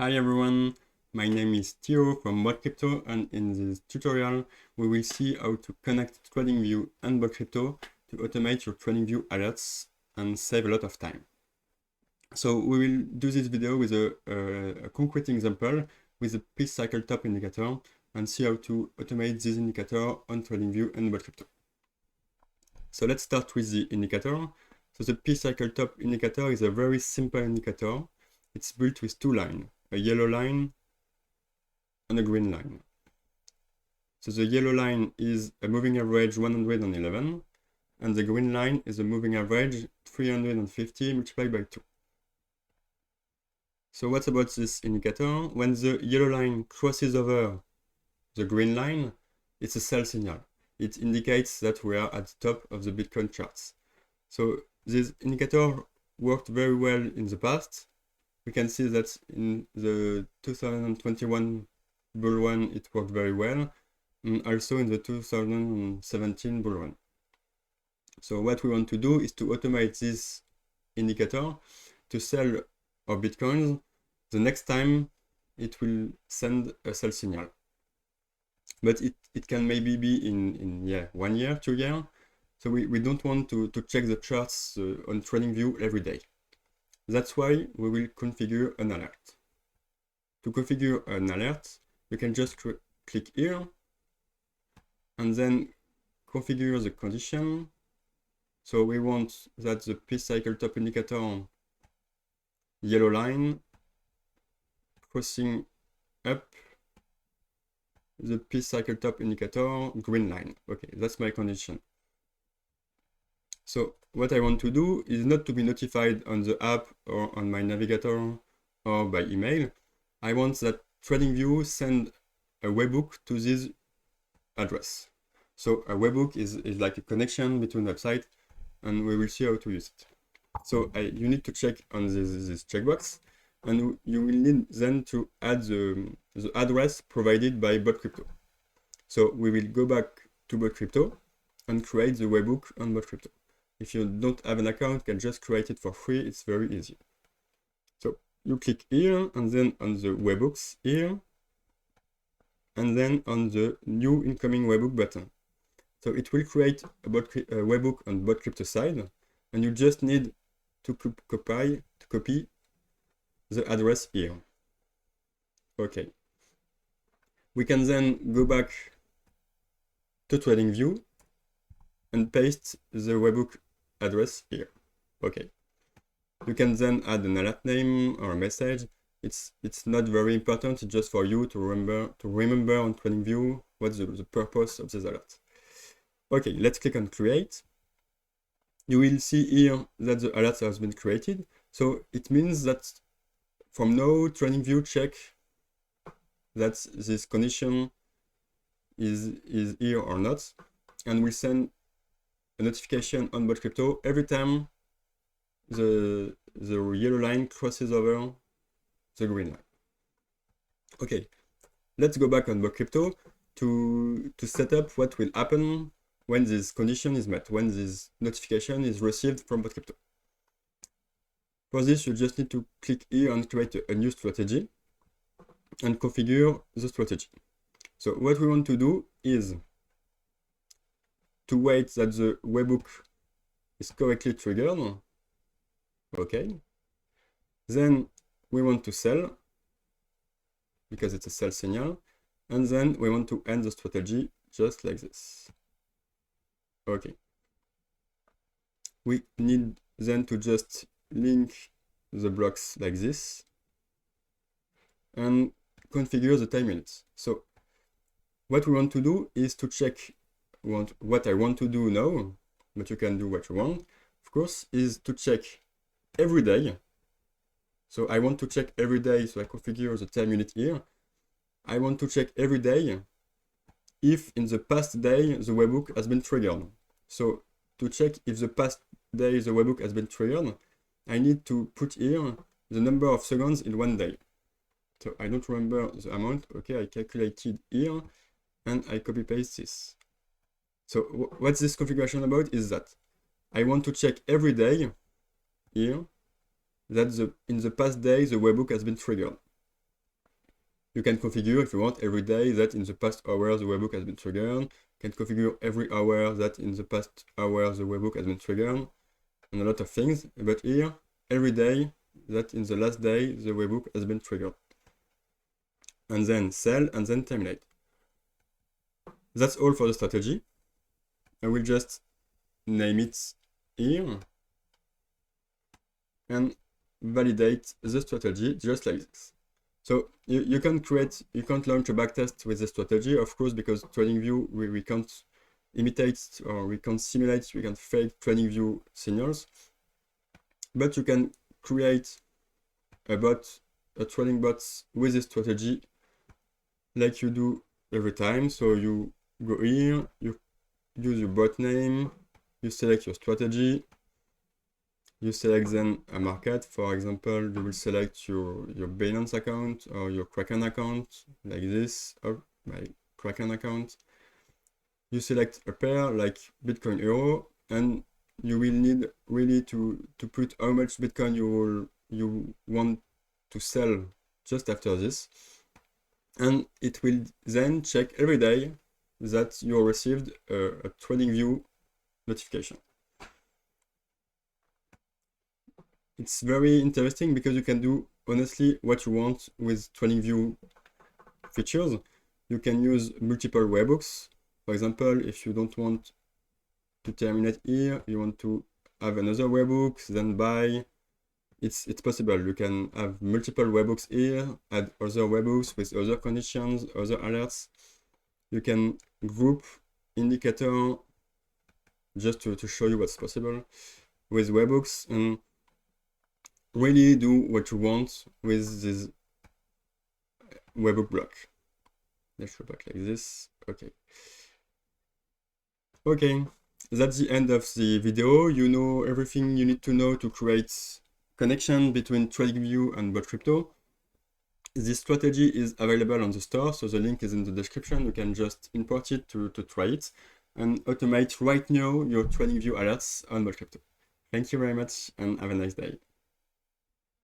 Hi everyone, my name is Theo from Botcrypto, and in this tutorial we will see how to connect TradingView and Botcrypto to automate your TradingView alerts and save a lot of time. So we will do this video with a concrete example with a peace cycle top indicator and see how to automate this indicator on TradingView and Botcrypto. So let's start with the indicator. So the peace cycle top indicator is a very simple indicator. It's built with two lines, a yellow line and a green line. So the yellow line is a moving average 111, and the green line is a moving average 350 multiplied by 2. So what about this indicator? When the yellow line crosses over the green line, it's a sell signal. It indicates that we are at the top of the Bitcoin charts. So this indicator worked very well in the past. We can see that in the 2021 bull run it worked very well, and also in the 2017 bull run. So what we want to do is to automate this indicator to sell our Bitcoins the next time it will send a sell signal. But it can maybe be in 1 year, 2 years. So we don't want to check the charts on TradingView every day. That's why we will configure an alert. To configure an alert, you can just click here and then configure the condition. So we want that the peace cycle top indicator yellow line crossing up the peace cycle top indicator green line. Okay, that's my condition. So what I want to do is not to be notified on the app or on my navigator or by email. I want that TradingView send a webhook to this address. So a webhook is like a connection between websites, and we will see how to use it. So you need to check on this checkbox, and you will need then to add the address provided by Botcrypto. So we will go back to Botcrypto and create the webhook on Botcrypto. If you don't have an account, you can just create it for free. It's very easy. So you click here and then on the webhooks here, and then on the new incoming webhook button. So it will create a webhook on Botcrypto side, and you just need to copy the address here. Okay. We can then go back to TradingView and paste the webhook address here. Okay. You can then add an alert name or a message. It's not very important. It's just for you to remember on TradingView what's the purpose of this alert. Okay, let's click on create. You will see here that the alert has been created. So it means that from now TradingView check that this condition is here or not, and we'll send a notification on Botcrypto every time the yellow line crosses over the green line. Okay, let's go back on Botcrypto to set up what will happen when this condition is met, when this notification is received from Botcrypto. For this, you just need to click here and create a new strategy and configure the strategy. So what we want to do is to wait that the webhook is correctly triggered. Okay. Then we want to sell because it's a sell signal, and then we want to end the strategy just like this. Okay. We need then to just link the blocks like this and configure the time limits. So what we want to do is to check what I want to do now, but you can do what you want, of course, is to check every day. So I want to check every day, so I configure the time unit here. I want to check every day if in the past day the webhook has been triggered. So to check if the past day the webhook has been triggered, I need to put here the number of seconds in 1 day. So I don't remember the amount. Okay, I calculated here and I copy paste this. So what's this configuration about is that I want to check every day here that in the past day the webhook has been triggered. You can configure, if you want, every day that in the past hour the webhook has been triggered. You can configure every hour that in the past hour the webhook has been triggered, and a lot of things. But here, every day that in the last day the webhook has been triggered. And then sell, and then terminate. That's all for the strategy. I will just name it here and validate the strategy just like this. So you can't launch a backtest with the strategy, of course, because TradingView, we can't imitate or we can't simulate, we can fake TradingView signals. But you can create a trading bot with this strategy like you do every time. So you go here, you use your bot name, you select your strategy, you select then a market. For example, you will select your Binance account or your Kraken account, like this, or my Kraken account. You select a pair like Bitcoin Euro, and you will need really to put how much Bitcoin you want to sell just after this. And it will then check every day that you received a TradingView notification. It's very interesting because you can do honestly what you want with TradingView features. You can use multiple webhooks. For example, if you don't want to terminate here, you want to have another webhook, then buy. It's possible. You can have multiple webhooks here, add other webhooks with other conditions, other alerts. You can group indicator just to show you what's possible with webhooks, and really do what you want with this webhook block. Let's go back like this. Okay, that's the end of the video. You know everything you need to know to create connection between TradingView and Botcrypto. This strategy is available on the store, so the link is in the description. You can just import it to try it and automate right now your TradingView alerts on Botcrypto. Thank you very much and have a nice day.